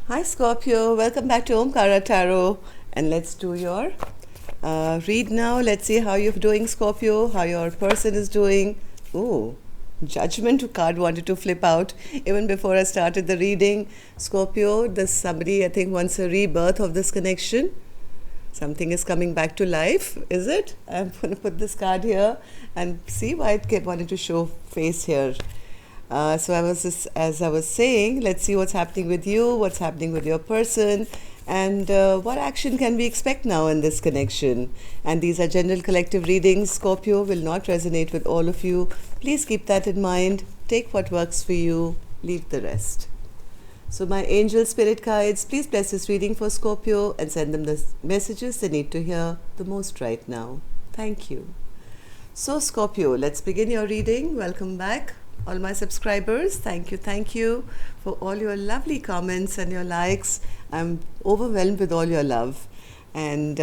Hi Scorpio, welcome back to Omkara Tarot, and let's do your read now. Let's see how you're doing, Scorpio, how your person is doing. Ooh, Judgment card wanted to flip out even before I started the reading. Scorpio, there's somebody I think wants a rebirth of this connection. Something is coming back to life, is it? I'm going to put this card here and see why it kept wanting to show face here. So as I was saying, let's see what's happening with you, what's happening with your person, and what action can we expect now in this connection. And these are general collective readings. Scorpio will not resonate with all of you. Please keep that in mind. Take what works for you, leave the rest. So my angel spirit guides, please bless this reading for Scorpio and send them the messages they need to hear the most right now. Thank you. So Scorpio, let's begin your reading. Welcome back. All my subscribers, thank you for all your lovely comments and your likes. I'm overwhelmed with all your love. And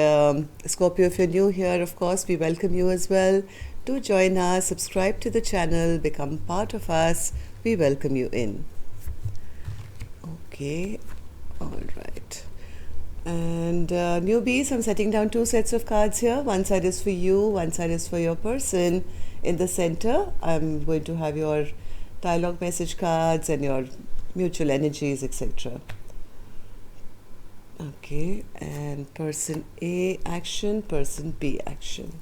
Scorpio, if you're new here, of course, we welcome you as well. Do join us, subscribe to the channel, become part of us. We welcome you in. Okay, all right. And newbies, I'm setting down 2 sets of cards here. One side is for you, one side is for your person. In the center, I'm going to have your dialogue message cards and your mutual energies, etc. Okay, and person A action, person B action.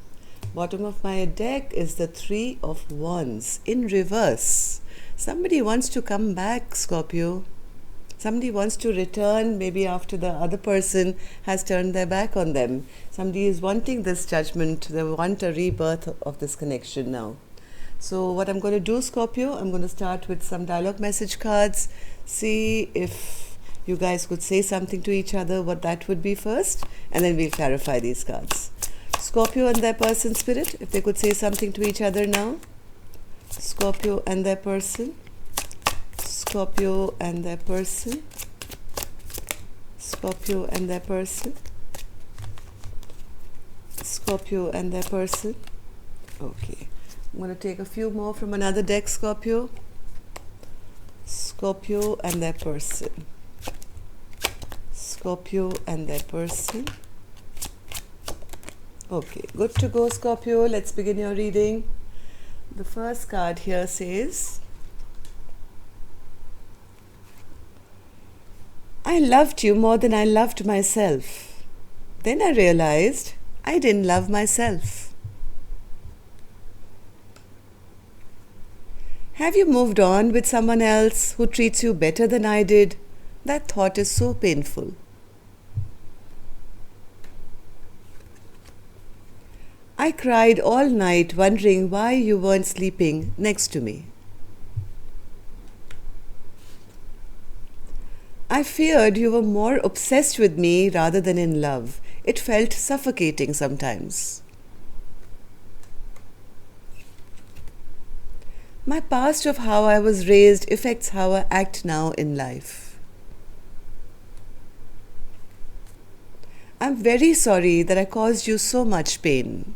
Bottom of my deck is the 3 of Wands in reverse. Somebody wants to come back, Scorpio. Somebody wants to return maybe after the other person has turned their back on them. Somebody is wanting this judgment. They want a rebirth of this connection now. So what I'm going to do, Scorpio, I'm going to start with some dialogue message cards. See if you guys could say something to each other, what that would be first. And then we'll clarify these cards. Scorpio and their person spirit, if they could say something to each other now. Scorpio and their person. Scorpio and their person. Scorpio and their person. Scorpio and their person. Okay. I'm going to take a few more from another deck, Scorpio. Scorpio and their person. Scorpio and their person. Okay, good to go, Scorpio. Let's begin your reading. The first card here says, I loved you more than I loved myself. Then I realized I didn't love myself. Have you moved on with someone else who treats you better than I did? That thought is so painful. I cried all night wondering why you weren't sleeping next to me. I feared you were more obsessed with me rather than in love. It felt suffocating sometimes. My past of how I was raised affects how I act now in life. I'm very sorry that I caused you so much pain.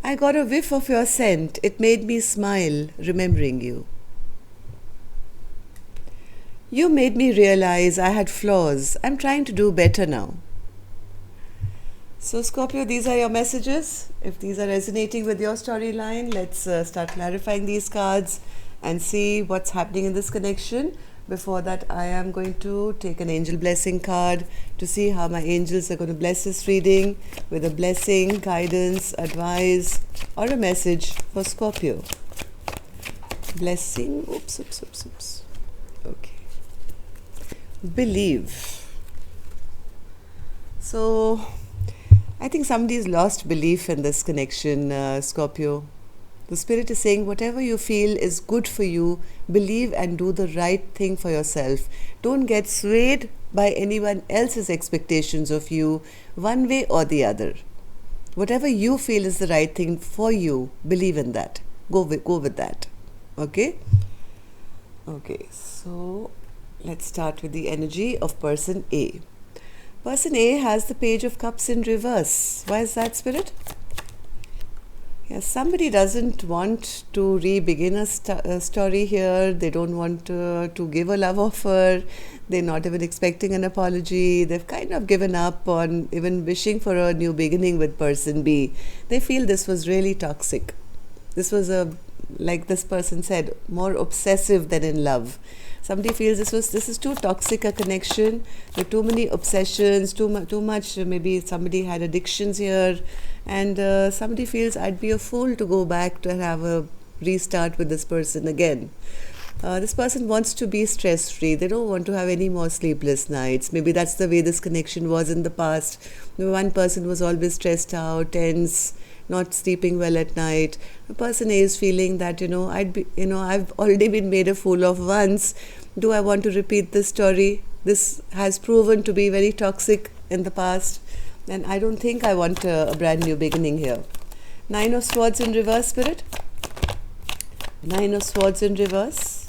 I got a whiff of your scent. It made me smile, remembering you. You made me realize I had flaws. I'm trying to do better now. So Scorpio, these are your messages. If these are resonating with your storyline, let's start clarifying these cards and see what's happening in this connection. Before that, I am going to take an angel blessing card to see how my angels are going to bless this reading with a blessing, guidance, advice, or a message for Scorpio. Blessing. Oops. Okay. Believe. So I think somebody's lost belief in this connection, Scorpio. The spirit is saying whatever you feel is good for you, believe and do the right thing for yourself. Don't get swayed by anyone else's expectations of you, one way or the other. Whatever you feel is the right thing for you, believe in that. Go with that. Okay? Okay, so let's start with the energy of person A. Person A has the Page of Cups in reverse. Why is that, Spirit? Yes, somebody doesn't want to re-begin a story here. They don't want to give a love offer. They're not even expecting an apology. They've kind of given up on even wishing for a new beginning with person B. They feel this was really toxic. This was like this person said, more obsessive than in love. Somebody feels this is too toxic a connection. There are too many obsessions, too much. Maybe somebody had addictions here, and somebody feels I'd be a fool to go back to have a restart with this person again. This person wants to be stress free. They don't want to have any more sleepless nights. Maybe that's the way this connection was in the past. Maybe one person was always stressed out, tense, not sleeping well at night. The person A is feeling that, I've already been made a fool of once. Do I want to repeat this story? This has proven to be very toxic in the past, and I don't think I want a brand new beginning here. Nine of Swords in reverse, Spirit. Nine of Swords in reverse.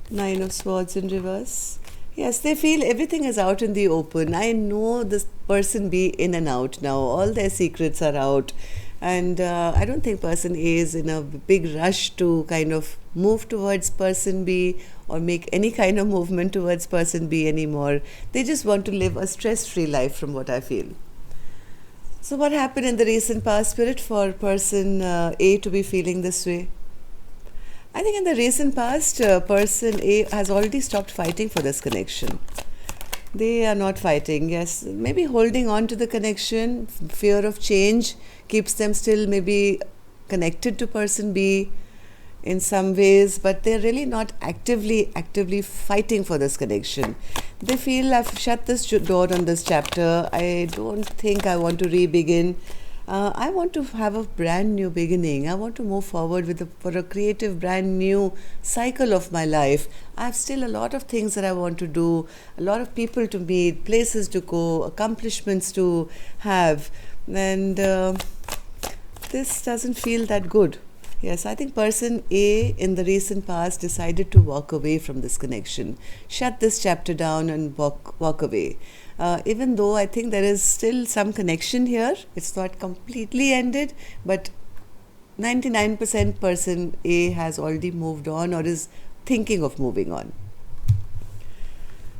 Nine of Swords in reverse. Yes, they feel everything is out in the open. I know this person B in and out now. All their secrets are out. And I don't think person A is in a big rush to kind of move towards person B or make any kind of movement towards person B anymore. They just want to live a stress-free life from what I feel. So what happened in the recent past, Spirit, for person A to be feeling this way? I think in the recent past, person A has already stopped fighting for this connection. They are not fighting, yes. Maybe holding on to the connection, fear of change keeps them still maybe connected to person B in some ways, but they're really not actively fighting for this connection. They feel I've shut this door on this chapter. I don't think I want to re-begin. I want to have a brand new beginning. I want to move forward for a creative brand new cycle of my life. I have still a lot of things that I want to do, a lot of people to meet, places to go, accomplishments to have, and this doesn't feel that good. Yes, I think person A in the recent past decided to walk away from this connection, shut this chapter down and walk away. Even though I think there is still some connection here, it's not completely ended, but 99% person A has already moved on or is thinking of moving on.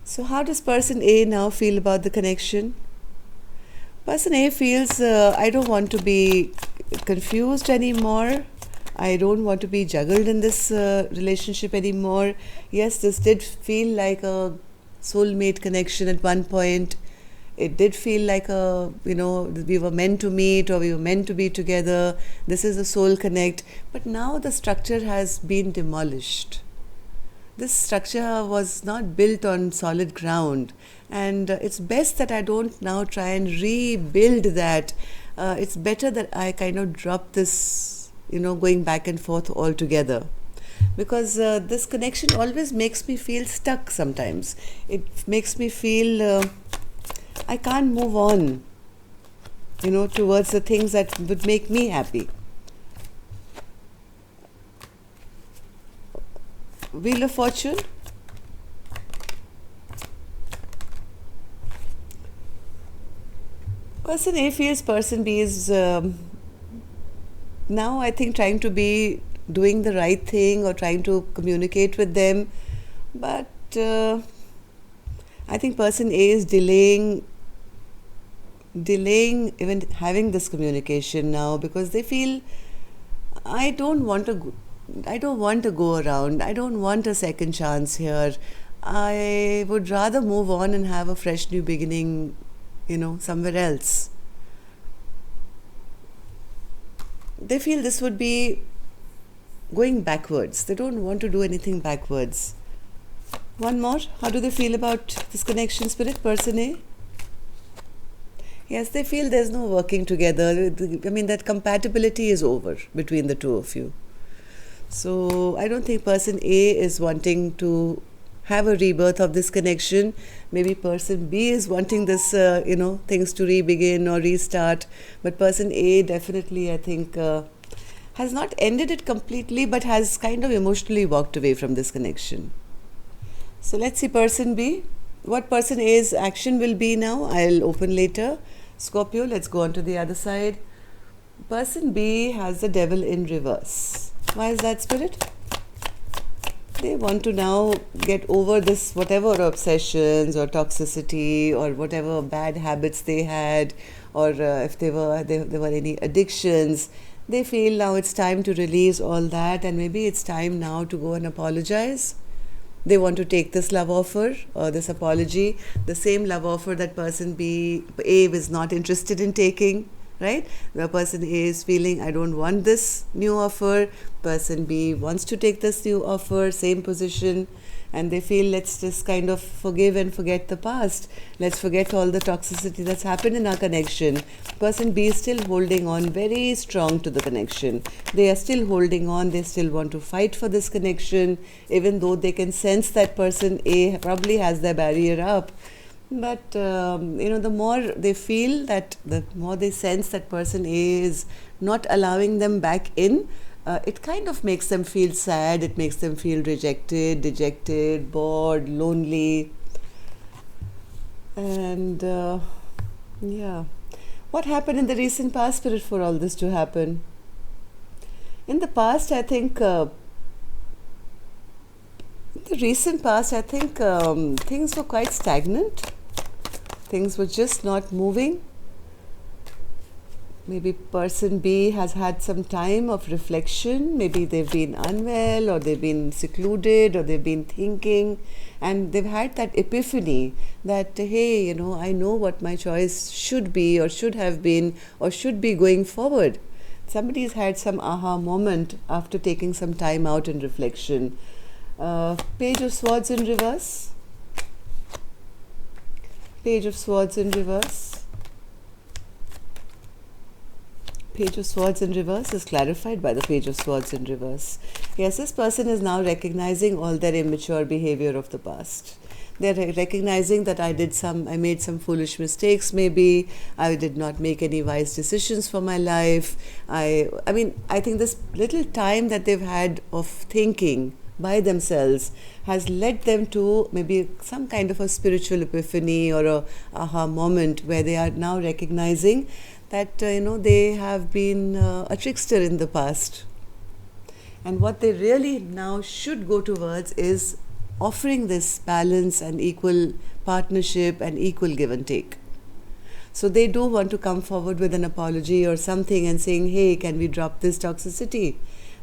So how does person A now feel about the connection? Person A feels, I don't want to be confused anymore. I don't want to be juggled in this relationship anymore. Yes, this did feel like a soulmate connection at one point. It did feel like we were meant to meet or we were meant to be together. This is a soul connect. But now the structure has been demolished. This structure was not built on solid ground. And it's best that I don't now try and rebuild that. It's better that I kind of drop this going back and forth altogether, because this connection always makes me feel stuck sometimes. It makes me feel I can't move on, towards the things that would make me happy. Wheel of Fortune. Person A feels person B is now I think trying to be doing the right thing or trying to communicate with them, but I think person A is delaying even having this communication now, because they feel I don't want a go around. I don't want a second chance here. I would rather move on and have a fresh new beginning, somewhere else. They feel this would be going backwards. They don't want to do anything backwards. One more. How do they feel about this connection, Spirit, person A? Yes, they feel there's no working together. I mean, that compatibility is over between the two of you. So I don't think person A is wanting to have a rebirth of this connection. Maybe person B is wanting this, things to re-begin or restart. But person A definitely, I think, has not ended it completely, but has kind of emotionally walked away from this connection. So let's see person B. What person A's action will be now, I'll open later. Scorpio, let's go on to the other side. Person B has the devil in reverse. Why is that, Spirit? They want to now get over this whatever obsessions or toxicity or whatever bad habits they had, or if there were any addictions. They feel now it's time to release all that, and maybe it's time now to go and apologize. They want to take this love offer or this apology, the same love offer that person A is not interested in taking, right? The person A is feeling, I don't want this new offer. Person B wants to take this new offer, same position, and they feel, let's just kind of forgive and forget the past. Let's forget all the toxicity that's happened in our connection. Person B is still holding on very strong to the connection. They are still holding on. They still want to fight for this connection, even though they can sense that person A probably has their barrier up. But the more they feel that, the more they sense that person A is not allowing them back in, it kind of makes them feel sad. It makes them feel rejected, dejected, bored, lonely. And yeah. What happened in the recent past, Spirit, for all this to happen? In the past, I think, things were quite stagnant. Things were just not moving. Maybe person B has had some time of reflection. Maybe they've been unwell, or they've been secluded, or they've been thinking, and they've had that epiphany that, hey, I know what my choice should be, or should have been, or should be going forward. Somebody's had some aha moment after taking some time out in reflection. Page of Swords in reverse. Page of Swords in reverse. Page of Swords in reverse is clarified by the Page of Swords in reverse. Yes, this person is now recognizing all their immature behavior of the past. They're recognizing that I made some foolish mistakes. Maybe I did not make any wise decisions for my life. I think this little time that they've had of thinking by themselves has led them to maybe some kind of a spiritual epiphany or a aha moment, where they are now recognizing that they have been a trickster in the past, and what they really now should go towards is offering this balance and equal partnership and equal give and take. So they do want to come forward with an apology or something and saying, hey, can we drop this toxicity?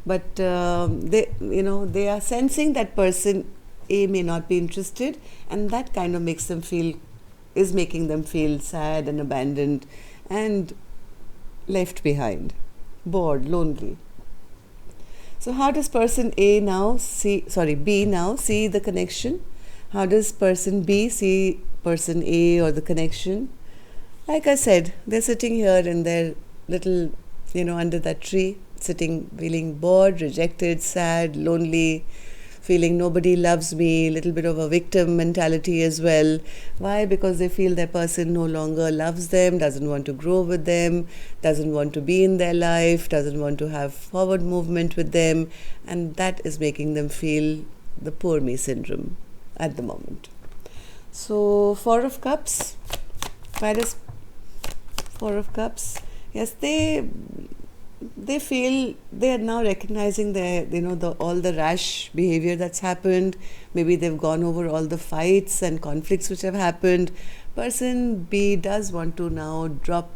But they are sensing that person A may not be interested, and that kind of is making them feel sad and abandoned and left behind, bored, lonely. So how does person B now see the connection? How does person B see person A or the connection? Like I said, they're sitting here in their little, under that tree, sitting, feeling bored, rejected, sad, lonely, feeling nobody loves me, little bit of a victim mentality as well. Why? Because they feel their person no longer loves them, doesn't want to grow with them, doesn't want to be in their life, doesn't want to have forward movement with them, and that is making them feel the poor me syndrome at the moment. So Four of Cups. Why does Four of Cups? Yes, they feel they are now recognizing all the rash behavior that's happened. Maybe they've gone over all the fights and conflicts which have happened. Person B does want to now drop,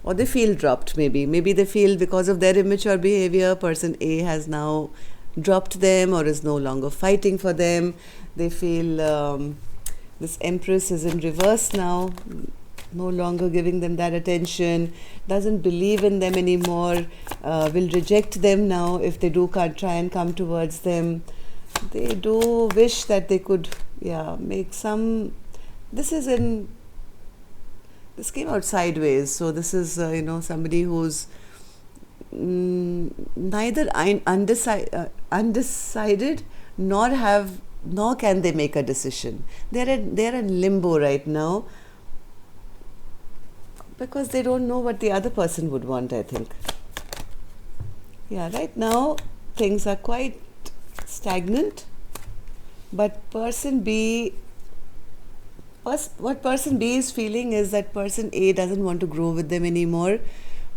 or they feel dropped. Maybe they feel because of their immature behavior, person A has now dropped them or is no longer fighting for them. They feel this Empress is in reverse now, no longer giving them that attention, doesn't believe in them anymore, will reject them now if they do try and come towards them. They do wish that they could make some. This came out sideways, so this is somebody who's neither undecided nor can they make a decision. They're in limbo right now, because they don't know what the other person would want, I think. Yeah, right now things are quite stagnant, but what person B is feeling is that person A doesn't want to grow with them anymore.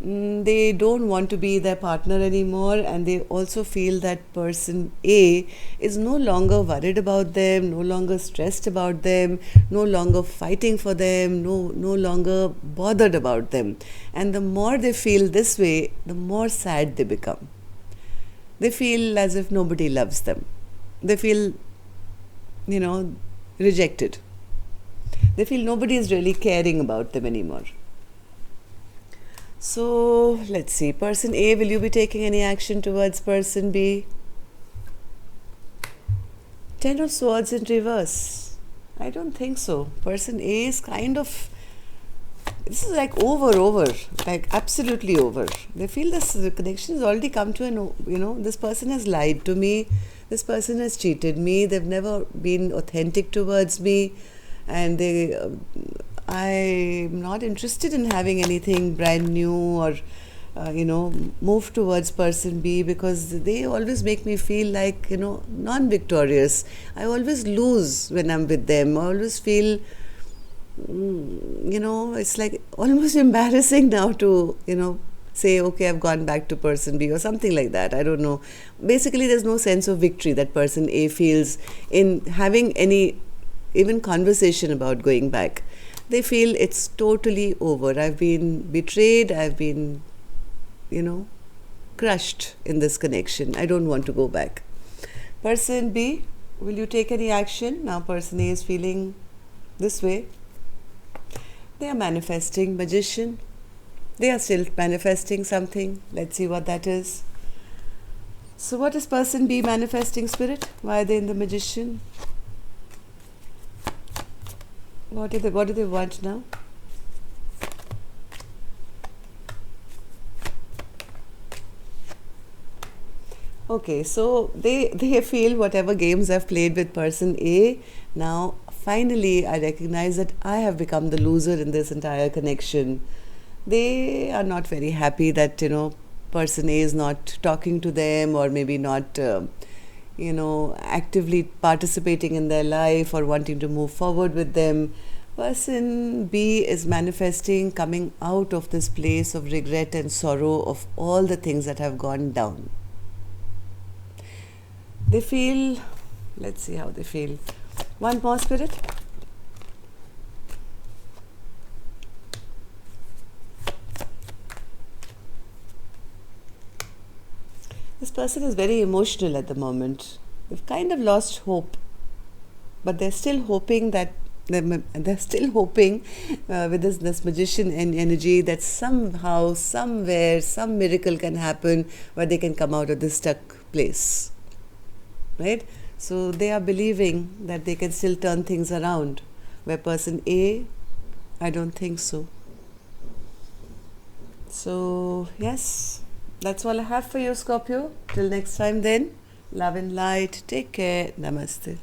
They don't want to be their partner anymore, and they also feel that person A is no longer worried about them, no longer stressed about them, no longer fighting for them, no longer bothered about them. And the more they feel this way, the more sad they become. They feel as if nobody loves them. They feel, rejected. They feel nobody is really caring about them anymore. So let's see. Person A, will you be taking any action towards person B? Ten of Swords in reverse. I don't think so. Person A is kind of, this is like over, like absolutely over. They feel this connection has already come to an, this person has lied to me. This person has cheated me. They've never been authentic towards me. And I'm not interested in having anything brand new or, move towards person B, because they always make me feel like, non-victorious. I always lose when I'm with them. I always feel, it's like almost embarrassing now to, say, okay, I've gone back to person B or something like that. I don't know. Basically, there's no sense of victory that person A feels in having any even conversation about going back. They feel it's totally over. I've been betrayed. I've been, crushed in this connection. I don't want to go back. Person B, will you take any action? Now person A is feeling this way. They are manifesting. Magician. They are still manifesting something. Let's see what that is. So what is person B manifesting, Spirit? Why are they in the Magician? What do they want now? Okay, so they feel whatever games I've played with person A, now finally I recognize that I have become the loser in this entire connection. They are not very happy that, person A is not talking to them, or maybe not actively participating in their life or wanting to move forward with them. Person B is manifesting coming out of this place of regret and sorrow of all the things that have gone down. They feel, let's see how they feel. One more, Spirit. This person is very emotional at the moment. They've kind of lost hope, but they're still hoping that with this magician energy that somehow, somewhere, some miracle can happen where they can come out of this stuck place, right? So they are believing that they can still turn things around. Where person A, I don't think so. So yes, that's all I have for you, Scorpio. Till next time then, love and light. Take care. Namaste.